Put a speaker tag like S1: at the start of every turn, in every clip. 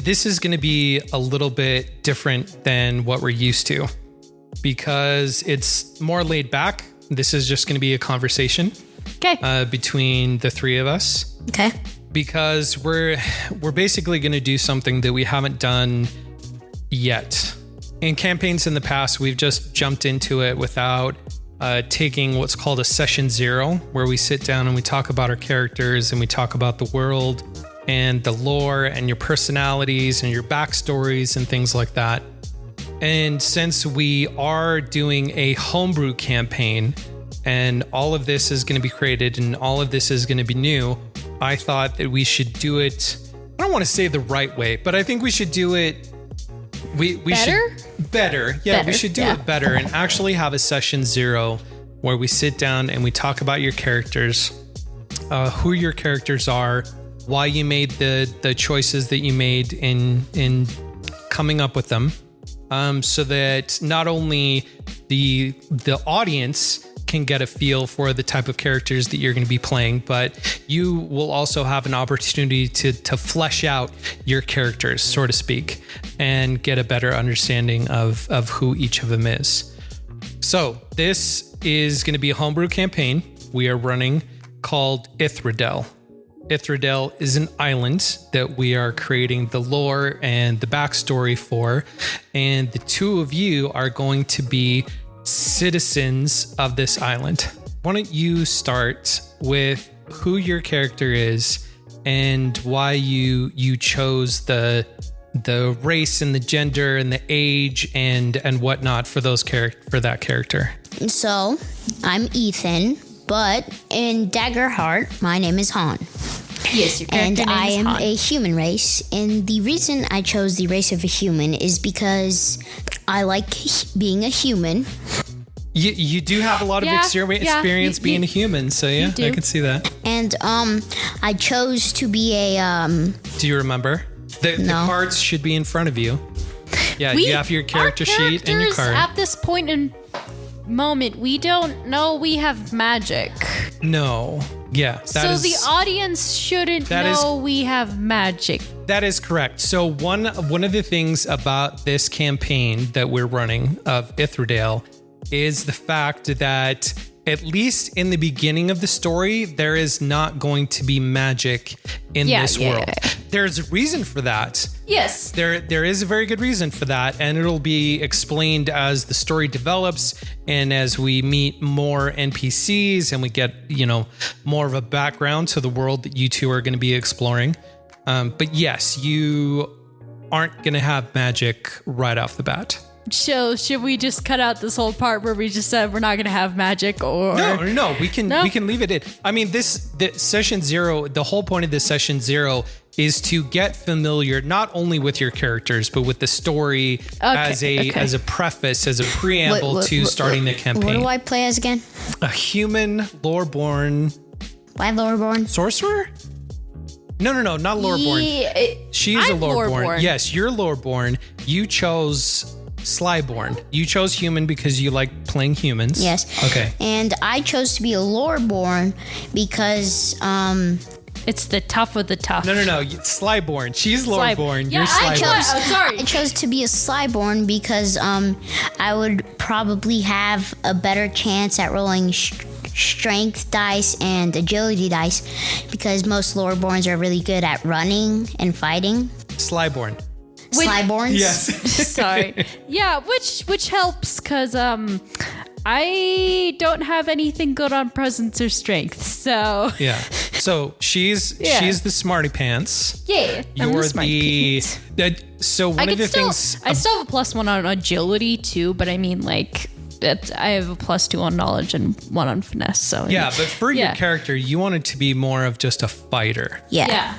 S1: this is going to be a little bit different than what we're used to because it's more laid back. This is just going to be a conversation between the three of us.
S2: Okay.
S1: Because we're basically going to do something that we haven't done yet. In campaigns in the past, we've just jumped into it without taking what's called a session 0, where we sit down and we talk about our characters and we talk about the world and the lore and your personalities and your backstories and things like that. And since we are doing a homebrew campaign and all of this is going to be created and all of this is going to be new, I thought that we should do it. I don't want to say the right way, but I think we should do it. We
S2: better?
S1: should better. Yeah, we should do it better and actually have a session 0 where we sit down and we talk about your characters, who your characters are, why you made the choices that you made in coming up with them, so that not only the audience can get a feel for the type of characters that you're going to be playing, but you will also have an opportunity to flesh out your characters, so to speak, and get a better understanding of who each of them is. So this is going to be a homebrew campaign we are running called Ithrodel. Ithrodel is an island that we are creating the lore and the backstory for, and the two of you are going to be citizens of this island. Why don't you start with who your character is and why you chose the race and the gender and the age and whatnot for that character?
S2: So, I'm Ethan, but in Daggerheart, my name is Han.
S3: Yes, your character
S2: and
S3: name
S2: I
S3: is
S2: am
S3: Han.
S2: a human race, and the reason I chose the race of a human is because I like being a human.
S1: You do have a lot of experience being a human, so yeah, I can see that.
S2: And I chose to be a
S1: Do you remember? The cards should be in front of you. Yeah, you have your character sheet and your card.
S3: At this point in moment, we don't know we have magic.
S1: No. Yeah.
S3: So the audience shouldn't know we have magic.
S1: That is correct. So one of the things about this campaign that we're running of Ithrodel is the fact that at least in the beginning of the story, there is not going to be magic in this world. Yeah. There's a reason for that.
S3: Yes.
S1: There is a very good reason for that, and it'll be explained as the story develops and as we meet more NPCs and we get, more of a background to the world that you two are going to be exploring. But yes, you aren't going to have magic right off the bat.
S3: So should we just cut out this whole part where we just said we're not going to have magic? Or
S1: no, we can leave it in. I mean, the session 0, the whole point of this session 0 is to get familiar not only with your characters but with the story as a preface, as a preamble to starting the campaign.
S2: What do I play as again?
S1: A human loreborn.
S2: Why loreborn?
S1: Sorcerer? No, not loreborn. She's a loreborn. Yes, you're loreborn. You chose Slyborn. You chose human because you like playing humans.
S2: Yes.
S1: Okay.
S2: And I chose to be a loreborn because
S3: it's the tough of the tough.
S1: No. Slyborn. She's loreborn. You're Slyborn.
S2: I chose to be a Slyborn because I would probably have a better chance at rolling strength dice and agility dice because most loreborns are really good at running and fighting.
S1: Slyborn.
S2: Slyborns?
S1: Yes.
S3: Sorry. Yeah, which helps because I don't have anything good on presence or strength, so
S1: yeah. So she's the smarty pants.
S3: Yeah,
S1: you're
S3: the smarty pants.
S1: So one of the things
S3: I still have a +1 on agility too, but I mean like I have a +2 on knowledge and 1 on finesse. So
S1: yeah, but for your character, you want it to be more of just a fighter.
S2: Yeah.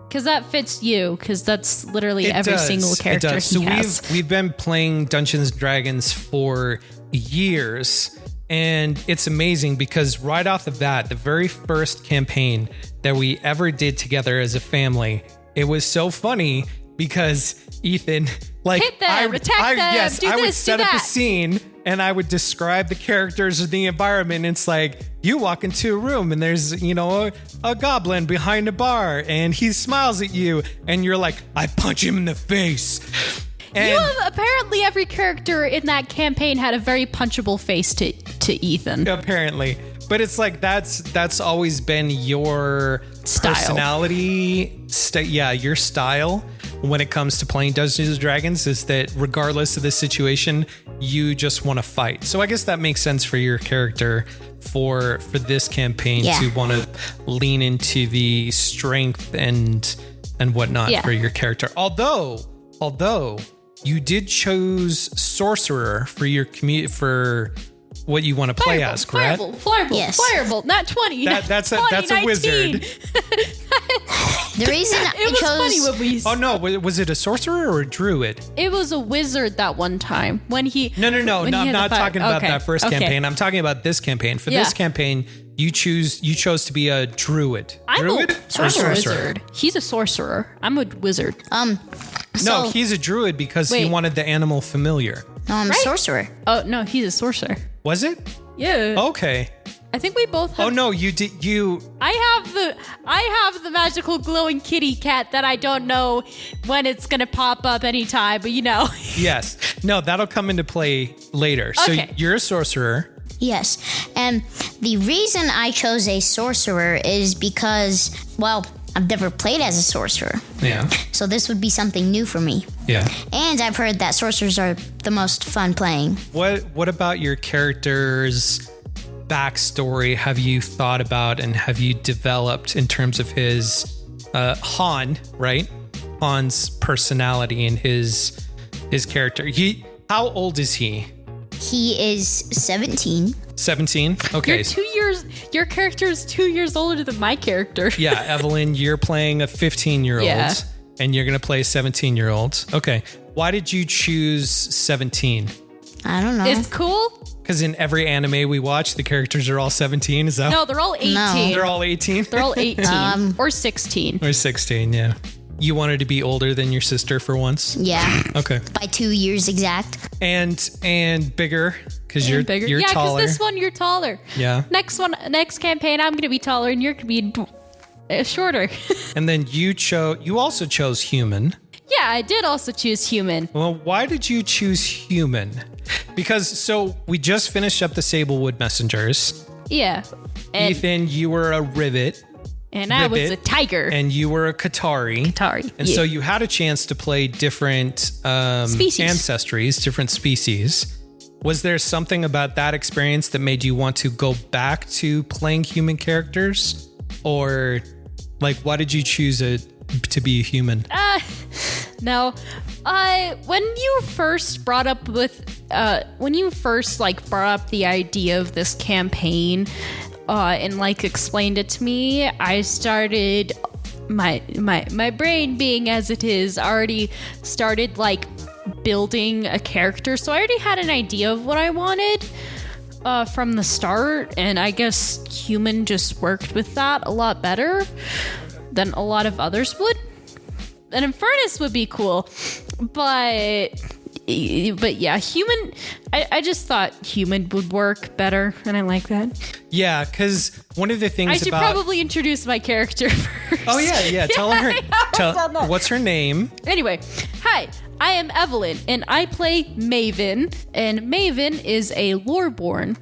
S3: Because that fits you, because that's literally every single character he
S1: so
S3: has.
S1: We've been playing Dungeons & Dragons for years, and it's amazing because right off the bat, the very first campaign that we ever did together as a family, it was so funny because Ethan, like,
S3: hit them, attack them,
S1: I would set up a scene and I would describe the characters of the environment. It's like you walk into a room and there's, a goblin behind a bar and he smiles at you and you're like, I punch him in the face. And
S3: apparently every character in that campaign had a very punchable face to Ethan.
S1: Apparently. But it's like that's always been your
S3: style.
S1: Personality, your style when it comes to playing Dungeons & Dragons is that regardless of the situation, you just want to fight. So I guess that makes sense for your character for this campaign to want to lean into the strength and whatnot for your character. Although you did choose sorcerer for your for what you want to play as, correct?
S3: Firebolt, not 20.
S1: That's a wizard.
S2: The reason I chose...
S1: Oh no, was it a sorcerer or a druid?
S3: It was a wizard that one time when he...
S1: No, I'm not talking about that first campaign. I'm talking about this campaign. For this campaign, you chose to be a druid. Druid?
S3: I'm a wizard. He's a sorcerer. I'm a wizard.
S1: No, he's a druid because he wanted the animal familiar.
S2: No, I'm a sorcerer.
S3: Oh, no, he's a sorcerer.
S1: Was it?
S3: Yeah.
S1: Okay.
S3: I think we both have...
S1: Oh, no, you did...
S3: I have the magical glowing kitty cat that I don't know when it's going to pop up anytime, but
S1: Yes. No, that'll come into play later.
S3: Okay.
S1: So you're a sorcerer.
S2: Yes. And the reason I chose a sorcerer is because, well, I've never played as a sorcerer.
S1: Yeah.
S2: So this would be something new for me.
S1: Yeah.
S2: And I've heard that sorcerers are the most fun playing.
S1: What about your character's backstory have you thought about and have you developed in terms of his Han, right? Han's personality and his character. How old is he?
S2: He is 17.
S1: 17? Okay.
S3: Your character is 2 years older than my character.
S1: Yeah, Evelyn, you're playing a 15-year-old and you're going to play a 17-year-old. Okay. Why did you choose 17?
S2: I don't know.
S3: It's cool.
S1: Because in every anime we watch, the characters are all 17. Is that?
S3: No, they're all 18.
S2: No.
S1: They're all 18?
S3: They're all 18. Or 16.
S1: Or 16, yeah. You wanted to be older than your sister for once?
S2: Yeah.
S1: Okay.
S2: By 2 years exact.
S1: And bigger, because you're
S3: bigger.
S1: You're taller.
S3: Yeah, because this one you're taller.
S1: Yeah.
S3: Next campaign, I'm going to be taller and you're going to be shorter.
S1: And then you also chose human.
S3: Yeah, I did also choose human.
S1: Well, why did you choose human? Because we just finished up the Sablewood Messengers.
S3: Yeah. And
S1: Ethan, you were a Rivet.
S3: And I was a tiger.
S1: And you were a Katari. And so you had a chance to play different ancestries, different species. Was there something about that experience that made you want to go back to playing human characters? Or why did you choose to be a human?
S3: No. When you first brought up the idea of this campaign, and explained it to me, I started my brain being as it is already started building a character. So I already had an idea of what I wanted from the start, and I guess human just worked with that a lot better than a lot of others would. An Infernus would be cool, but yeah, human. I just thought human would work better, and I like that.
S1: Yeah, because one of the things
S3: I should probably introduce my character first.
S1: Oh yeah. Tell her. What's her name?
S3: Anyway, hi, I am Evelyn, and I play Maven, and Maven is a loreborn.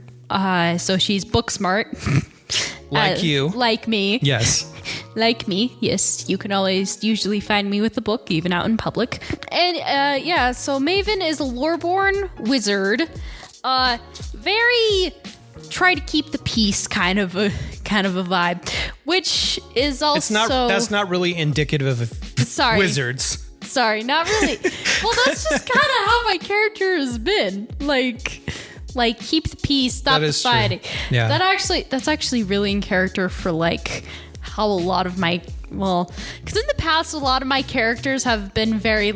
S3: So she's book smart, like me.
S1: Yes.
S3: Like me, yes. You can always usually find me with a book, even out in public. And so Maven is a loreborn wizard. Very try to keep the peace kind of a vibe, which is also
S1: that's not really indicative of wizards.
S3: Sorry, not really. Well, that's just kind of how my character has been. Keep the peace, stop the fighting.
S1: True. Yeah.
S3: That's actually really in character for how a lot of my, because in the past a lot of my characters have been very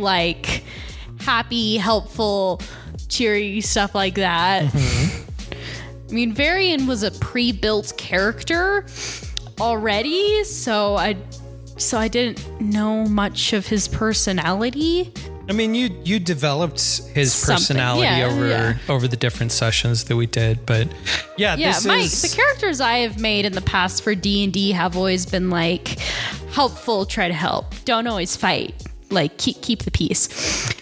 S3: happy, helpful, cheery, stuff like that. Mm-hmm. I mean, Varian was a pre-built character already, so I didn't know much of his personality.
S1: I mean, you developed his personality over the different sessions that we did, but
S3: the characters I have made in the past for D&D have always been like helpful, try to help, don't always fight, like keep the peace.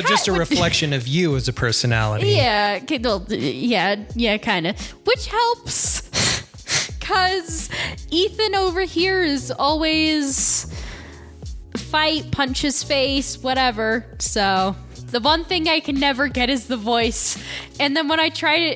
S1: Just a reflection of you as a personality.
S3: Yeah, kind of, which helps. Because Ethan over here is always fight, punch his face, whatever. So the one thing I can never get is the voice. And then when I try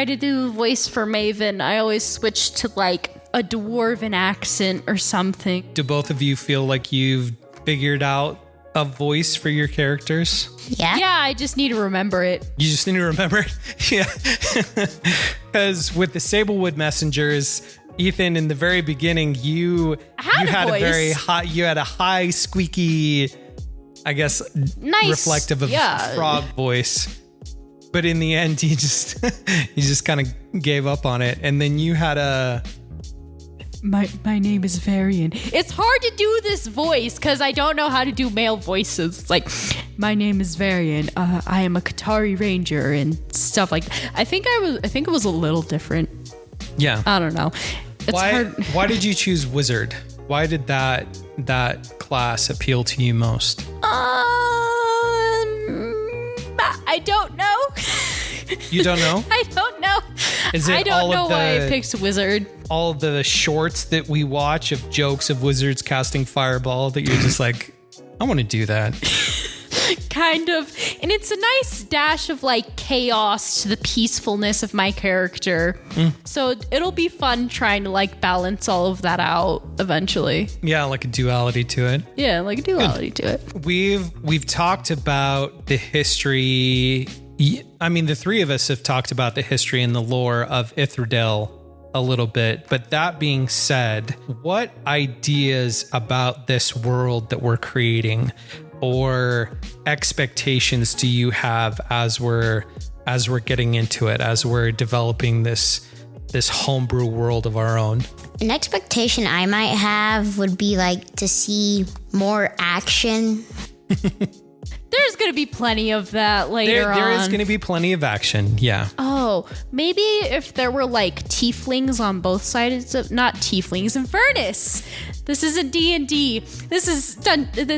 S3: to do the voice for Maven, I always switch to like a dwarven accent or something.
S1: Do both of you feel like you've figured out a voice for your characters?
S2: Yeah.
S3: Yeah, I just need to remember it.
S1: You just need to remember it? Yeah. Because with the Sablewood Messengers, Ethan, in the very beginning, you had a very high, you had a high, squeaky, I guess, nice, reflective of frog voice. But in the end, you just kind of gave up on it. And then you had a...
S3: My name is Varian. It's hard to do this voice because I don't know how to do male voices. It's like, my name is Varian. I am a Qatari ranger and stuff like that. I think it was a little different.
S1: Yeah.
S3: I don't know. It's hard.
S1: Why did you choose wizard? Why did that class appeal to you most?
S3: I don't know.
S1: You don't know?
S3: I don't know. I don't know why I picked wizard.
S1: All the shorts that we watch of jokes of wizards casting fireball that you're just like, I want to do that.
S3: Kind of. And it's a nice dash of like chaos to the peacefulness of my character. So it'll be fun trying to like balance all of that out eventually.
S1: Yeah, like a duality to it.
S3: Yeah, like a duality to it.
S1: We've talked about the history. I mean, the three of us have talked about the history and the lore of Ithrodel a little bit. But that being said, what ideas about this world that we're creating or expectations do you have as we're getting into it, as we're developing this homebrew world of our own?
S2: An expectation I might have would be like to see more action.
S3: There's going to be plenty of that later on.
S1: There is going to be plenty of action, yeah.
S3: Oh, maybe if there were like tieflings on both sides of... Not tieflings, Infernus. This isn't D&D. This is...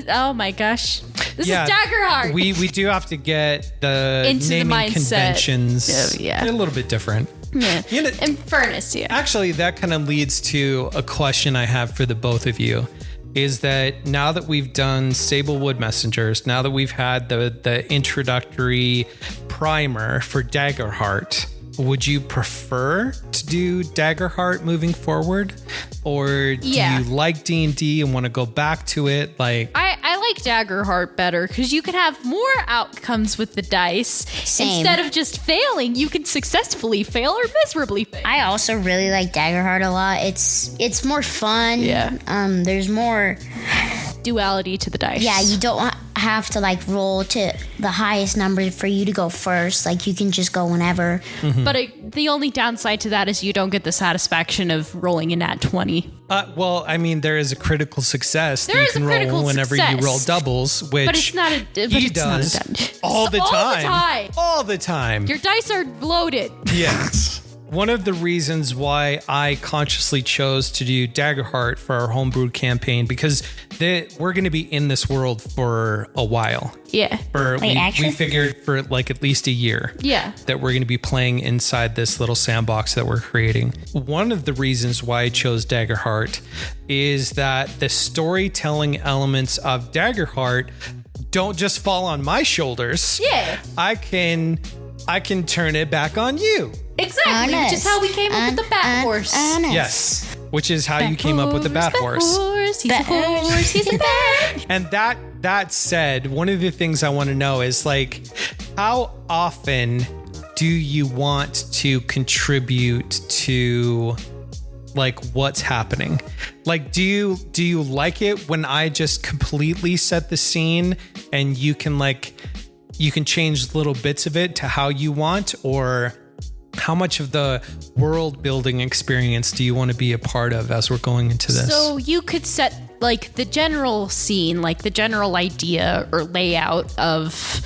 S3: oh my gosh. This is Daggerheart.
S1: We do have to get the
S3: into
S1: naming
S3: the mindset.
S1: Conventions.
S3: Yeah.
S1: They're a little bit different.
S3: Yeah. Infernus, yeah.
S1: Actually, that kind of leads to a question I have for the both of you. Is that now that we've done Sablewood Messengers, now that we've had the introductory primer for Daggerheart, would you prefer to do Daggerheart moving forward? Or do you like D&D and want to go back to it? Like
S3: I like Daggerheart better because you can have more outcomes with the dice.
S2: Same.
S3: Instead of just failing, you can successfully fail or miserably fail.
S2: I also really like Daggerheart a lot. It's more fun.
S3: Yeah.
S2: There's more
S3: duality to the dice.
S2: Yeah, you don't have to like roll to the highest number for you to go first. Like you can just go whenever.
S3: Mm-hmm. But the only downside to that is you don't get the satisfaction of rolling a nat 20.
S1: Well, I mean, there is a critical success that you can roll whenever you roll doubles, which
S3: but it's not he does
S1: all the time. All the time.
S3: Your dice are loaded.
S1: Yes. One of the reasons why I consciously chose to do Daggerheart for our homebrew campaign, because we're going to be in this world for a while.
S3: Yeah.
S1: We figured for like at least a year.
S3: Yeah.
S1: That we're going to be playing inside this little sandbox that we're creating. One of the reasons why I chose Daggerheart is that the storytelling elements of Daggerheart don't just fall on my shoulders.
S3: Yeah.
S1: I can turn it back on you.
S3: Exactly, which is how we came up with the Bat Horse.
S1: Yes, which is how you came up with the Bat Horse.
S3: He's a horse, he's a bat.
S1: And that said, one of the things I want to know is like, how often do you want to contribute to like what's happening? Like, do you like it when I just completely set the scene and you can change little bits of it to how you want, or how much of the world building experience do you want to be a part of as we're going into this?
S3: So you could set like the general scene, like the general idea or layout of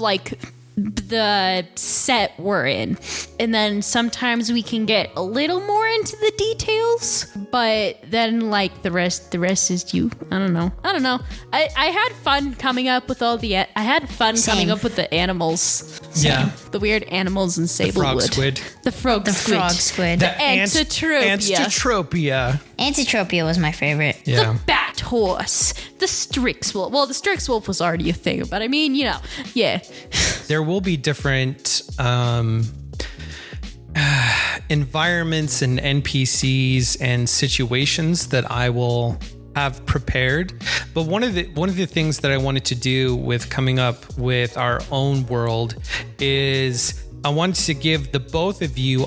S3: like the set we're in. And then sometimes we can get a little more into the details, but then like the rest is you. I don't know. I had fun coming up with up with the animals.
S1: Yeah.
S3: The weird animals in Sablewood.
S1: The frog squid.
S3: The Antitropia.
S2: Antitropia was my favorite.
S1: Yeah.
S3: The bat horse. The Strix wolf. Well, the Strix wolf was already a thing, but I mean, you know, yeah.
S1: There will be different environments and NPCs and situations that I will have prepared. But one of the things that I wanted to do with coming up with our own world is I wanted to give the both of you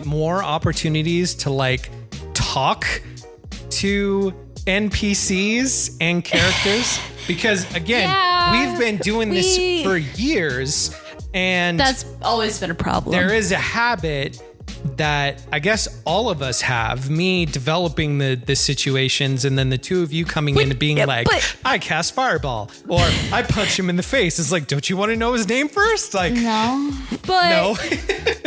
S1: more opportunities to like talk to NPCs and characters. Because again, we've been doing this for years, and
S3: that's always been a problem.
S1: There is a habit that I guess all of us have, me developing the situations, and then the two of you coming in and being I cast fireball, or I punch him in the face. It's like, don't you want to know his name first? Like,
S2: no.
S3: But
S1: no.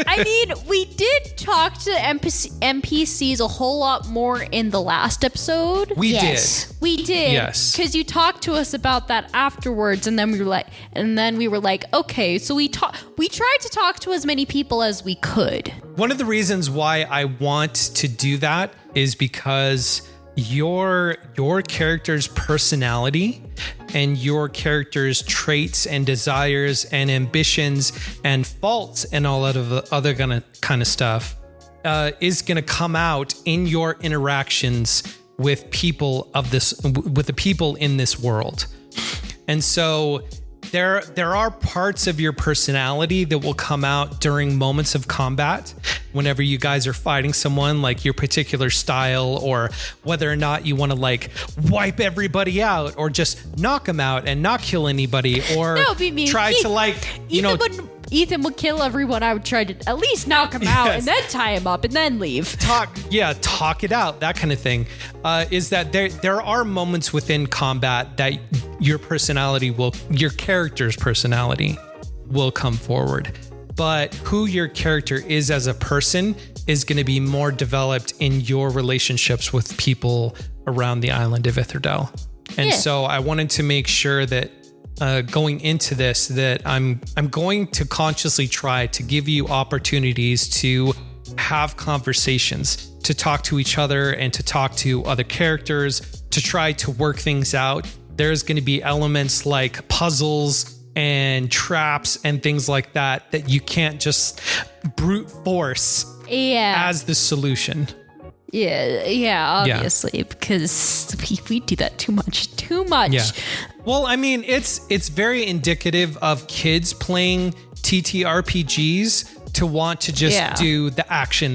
S3: I mean, we did talk to NPCs a whole lot more in the last episode.
S1: We did.
S3: Yes. Because you talked to us about that afterwards, and then we were like, okay, so we tried to talk to as many people as we could.
S1: One of the reasons why I want to do that is because your character's personality and your character's traits and desires and ambitions and faults and all that of the other kind of stuff is going to come out in your interactions with with the people in this world. And so there are parts of your personality that will come out during moments of combat, whenever you guys are fighting someone, like your particular style, or whether or not you want to like wipe everybody out or just knock them out and not kill anybody, or try to like,
S3: Ethan would kill everyone. I would try to at least knock him out and then tie him up and then leave. Talk
S1: it out, that kind of thing. Is that there are moments within combat that your character's personality will come forward. But who your character is as a person is going to be more developed in your relationships with people around the island of Ithrodel. And so I wanted to make sure that going into this, that I'm going to consciously try to give you opportunities to have conversations, to talk to each other and to talk to other characters, to try to work things out. There's going to be elements like puzzles and traps and things like that you can't just brute force as the solution.
S3: Obviously, because we do that too much. Yeah.
S1: Well, I mean, it's very indicative of kids playing TTRPGs to want to just do the action,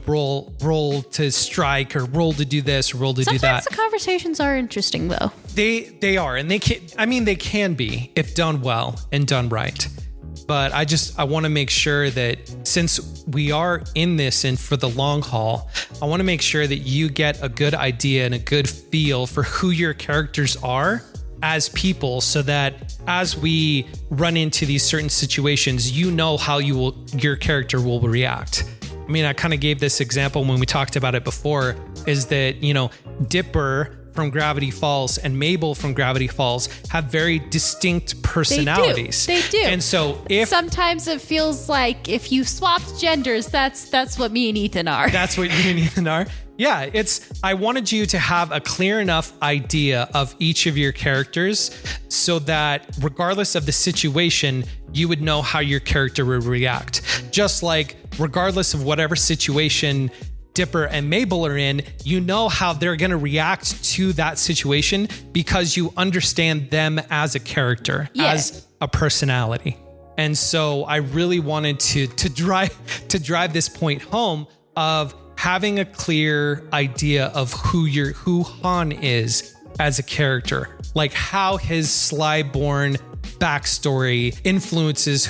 S1: roll to strike, or roll to do this, roll to do that.
S3: Sometimes the conversations are interesting though.
S1: They are, and they can be if done well and done right. But I want to make sure that since we are in this and for the long haul, I want to make sure that you get a good idea and a good feel for who your characters are as people, so that as we run into these certain situations, you know how your character will react. I mean, I kind of gave this example when we talked about it before, is that, Dipper from Gravity Falls and Mabel from Gravity Falls have very distinct personalities.
S3: They do.
S1: And so
S3: sometimes it feels like if you swapped genders, that's what me and Ethan are.
S1: That's what you and Ethan are. Yeah, I wanted you to have a clear enough idea of each of your characters so that regardless of the situation, you would know how your character would react. Just like regardless of whatever situation Dipper and Mabel are in, you know how they're going to react to that situation because you understand them as a character, as a personality. And so I really wanted to drive this point home of having a clear idea of who Han is as a character, like how his Slyborn backstory influences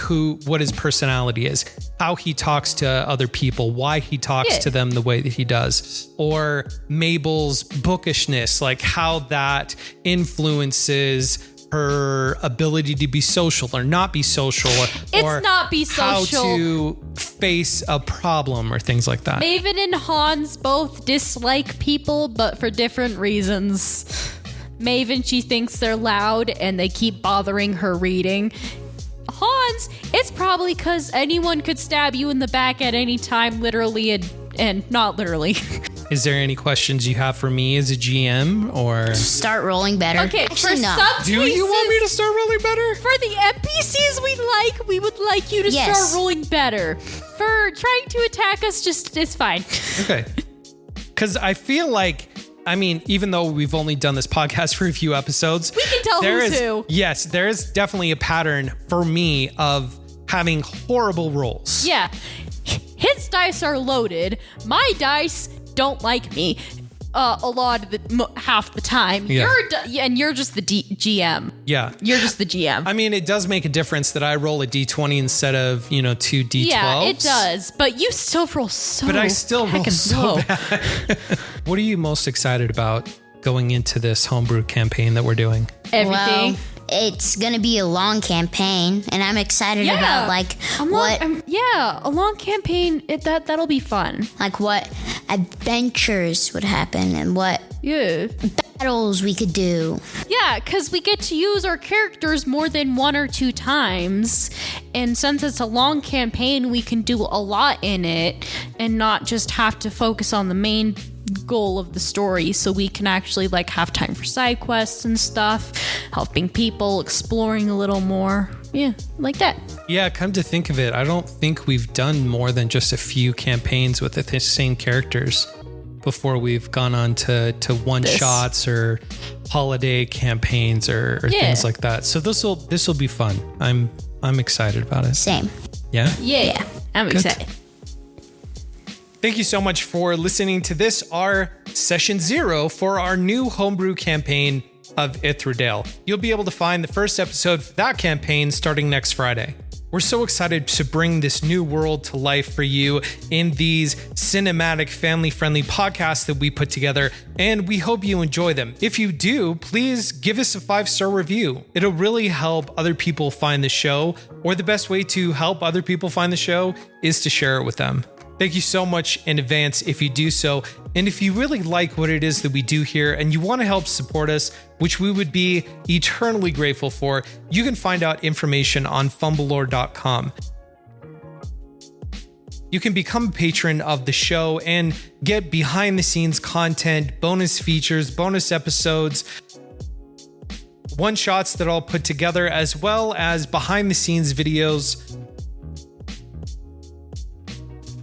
S1: what his personality is. how he talks to other people, why he talks to them the way that he does, or Mabel's bookishness, like how that influences her ability to be social or not be social, or
S3: not be social.
S1: How to face a problem or things like that.
S3: Maven and Hans both dislike people, but for different reasons. Maven, she thinks they're loud and they keep bothering her reading. Hans, it's probably because anyone could stab you in the back at any time, literally and not literally.
S1: Is there any questions you have for me as a GM, or
S2: start rolling better?
S3: Okay,
S2: actually,
S3: for
S2: no.
S3: some
S1: Do you want me to start rolling better?
S3: For the NPCs we would like you to start rolling better. For trying to attack us, it's fine.
S1: Okay. Because I feel like, I mean, even though we've only done this podcast for a few episodes,
S3: we can tell who's who.
S1: Yes, there is definitely a pattern for me of having horrible rolls.
S3: Yeah. His dice are loaded. My dice don't like me half the time.
S1: Yeah.
S3: You're just the GM.
S1: Yeah.
S3: You're just the GM.
S1: I mean, it does make a difference that I roll a D20 instead of, 2 D12s.
S3: Yeah, it does. But you still roll so
S1: But I still roll so
S3: low.
S1: bad. What are you most excited about going into this homebrew campaign that we're doing?
S3: Everything.
S2: Well, it's gonna be a long campaign, and I'm excited about
S3: a long campaign. That'll be fun.
S2: Like what adventures would happen and what battles we could do.
S3: Yeah, because we get to use our characters more than 1 or 2 times, and since it's a long campaign, we can do a lot in it and not just have to focus on the main goal of the story, so we can actually have time for side quests and stuff, helping people, exploring a little more. Yeah, like that.
S1: Yeah, come to think of it, I don't think we've done more than just a few campaigns with the same characters before we've gone on to one-shots or holiday campaigns or things like that. So this will be fun. I'm excited about it.
S2: Same.
S1: Yeah?
S3: Yeah. I'm excited.
S1: Thank you so much for listening to this, our session 0 for our new homebrew campaign of Ithrodel. You'll be able to find the first episode for that campaign starting next Friday. We're so excited to bring this new world to life for you in these cinematic, family-friendly podcasts that we put together, and we hope you enjoy them. If you do, please give us a 5-star review. It'll really help other people find the show, or the best way to help other people find the show is to share it with them. Thank you so much in advance if you do so. And if you really like what it is that we do here and you want to help support us, which we would be eternally grateful for, you can find out information on Fumblelore.com. You can become a patron of the show and get behind the scenes content, bonus features, bonus episodes, one-shots that I'll put together, as well as behind the scenes videos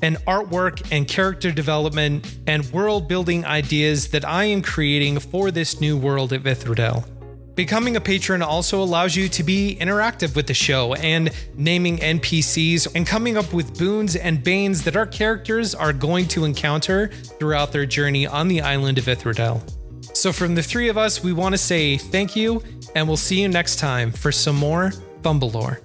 S1: and artwork and character development and world building ideas that I am creating for this new world of Ithrodel. Becoming a patron also allows you to be interactive with the show and naming NPCs and coming up with boons and banes that our characters are going to encounter throughout their journey on the island of Ithrodel. So from the 3 of us, we want to say thank you, and we'll see you next time for some more Fumblelore.